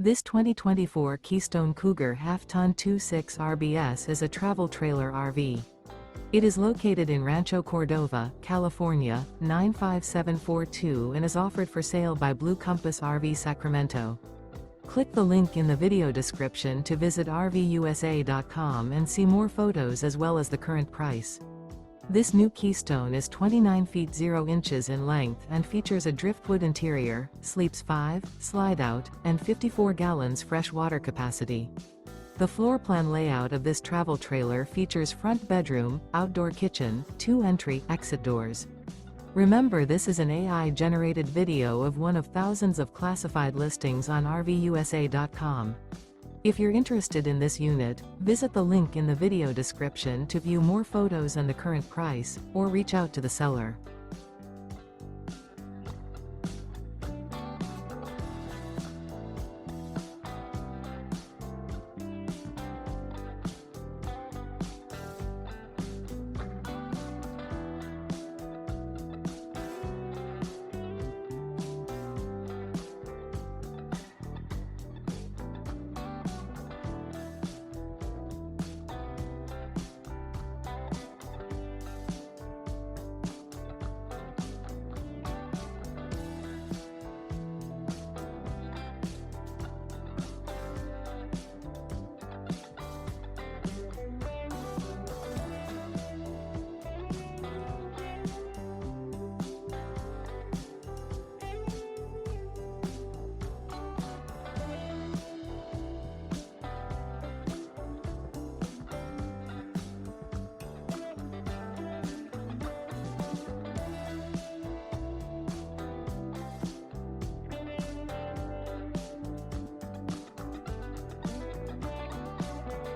This 2024 Keystone Cougar Half-Ton 2.6 RBS is a travel trailer RV. It is located in Rancho Cordova, California, 95742 and is offered for sale by Blue Compass RV Sacramento. Click the link in the video description to visit RVUSA.com and see more photos as well as the current price. This new Keystone is 29 feet 0 inches in length and features a driftwood interior, sleeps 5, slide-out, and 54 gallons fresh water capacity. The floor plan layout of this travel trailer features front bedroom, outdoor kitchen, 2 entry/exit doors. Remember, this is an AI-generated video of one of thousands of classified listings on RVUSA.com. If you're interested in this unit, visit the link in the video description to view more photos and the current price, or reach out to the seller.